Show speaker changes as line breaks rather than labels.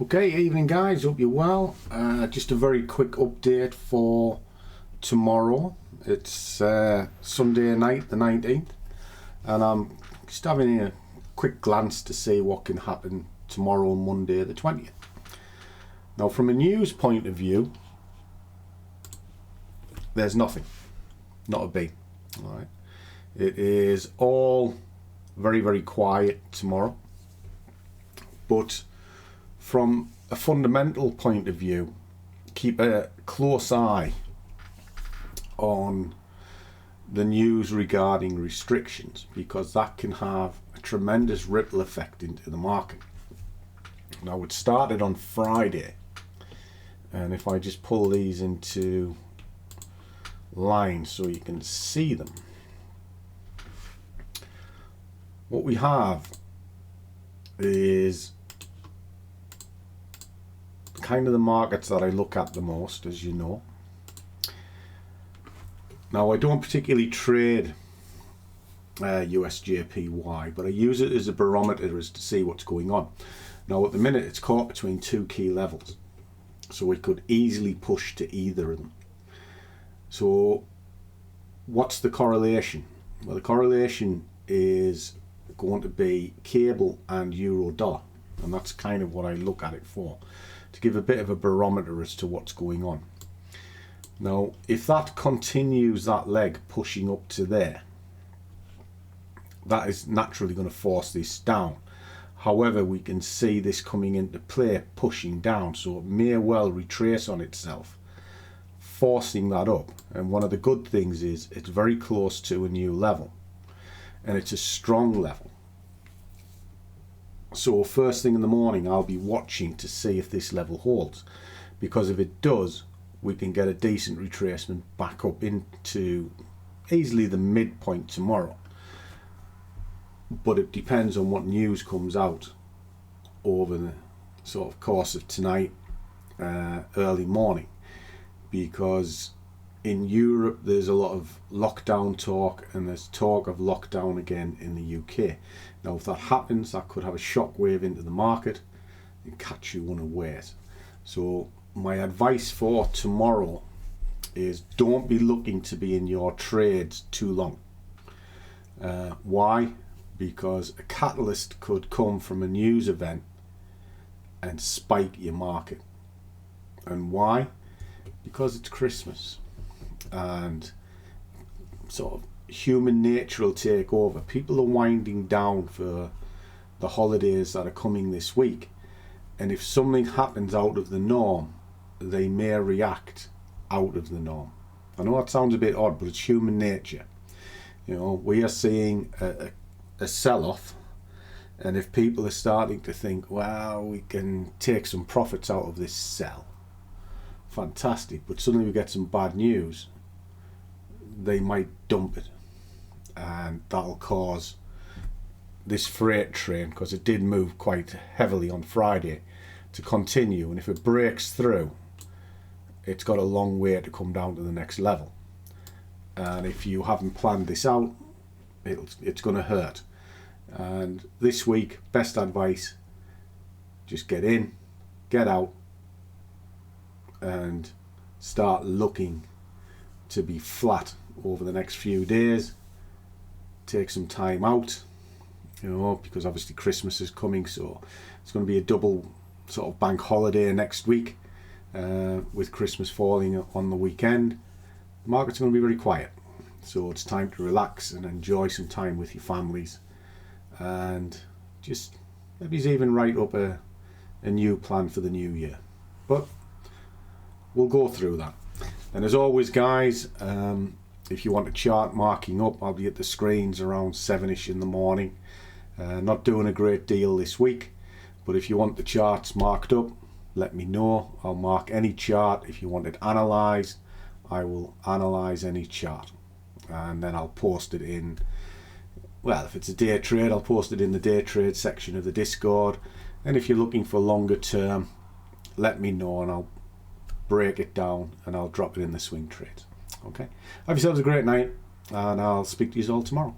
Okay, evening guys, hope you're well. Just a very quick update for tomorrow. It's Sunday night, the 19th, and I'm just having a quick glance to see what can happen tomorrow, Monday the 20th. Now, from a news point of view, there's nothing, not a beat. All right, it is all very, very quiet tomorrow, but from a fundamental point of view, keep a close eye on the news regarding restrictions, because that can have a tremendous ripple effect into the market. Now, it started on Friday, and if I just pull these into line so you can see them, what we have is kind of the markets that I look at the most, as you know. Now, I don't particularly trade USJPY, but I use it as a barometer as to see what's going on. Now, at the minute, it's caught between two key levels, so we could easily push to either of them. So what's the correlation? Well, the correlation is going to be cable and euro dollar, and that's kind of what I look at it for, to give a bit of a barometer as to what's going on. Now, if that continues that leg pushing up to there, that is naturally going to force this down. However, we can see this coming into play, pushing down, so it may well retrace on itself, forcing that up. And one of the good things is it's very close to a new level, and it's a strong level. So first thing in the morning, I'll be watching to see if this level holds, because if it does, we can get a decent retracement back up into easily the midpoint tomorrow. But it depends on what news comes out over the sort of course of tonight, early morning, because in Europe there's a lot of lockdown talk, and there's talk of lockdown again in the UK. Now, if that happens, that could have a shock wave into the market and catch you unawares. So my advice for tomorrow is don't be looking to be in your trades too long. Why? Because a catalyst could come from a news event and spike your market. And why? Because it's Christmas, and sort of human nature will take over. People are winding down for the holidays that are coming this week, and if something happens out of the norm, they may react out of the norm. I know that sounds a bit odd, but it's human nature. You know, we are seeing a sell-off, and if people are starting to think, well, we can take some profits out of this sell, fantastic, but suddenly we get some bad news, they might dump it, and that'll cause this freight train, because it did move quite heavily on Friday, to continue. And if it breaks through, it's got a long way to come down to the next level, and if you haven't planned this out, it's going to hurt. And this week, best advice, just get in, get out, and start looking to be flat over the next few days. Take some time out, you know, because obviously Christmas is coming, so it's going to be a double sort of bank holiday next week, with Christmas falling on the weekend. The market's going to be very quiet, so it's time to relax and enjoy some time with your families, and just maybe even write up a new plan for the new year. But we'll go through that. And as always, guys, if you want a chart marking up, I'll be at the screens around 7ish in the morning. Not doing a great deal this week, but if you want the charts marked up, let me know. I'll mark any chart. If you want it analysed, I will analyse any chart, and then I'll post it in, well, if it's a day trade, I'll post it in the day trade section of the Discord, and if you're looking for longer term, let me know and I'll break it down and I'll drop it in the swing trades. Okay, have yourselves a great night, and I'll speak to you all tomorrow.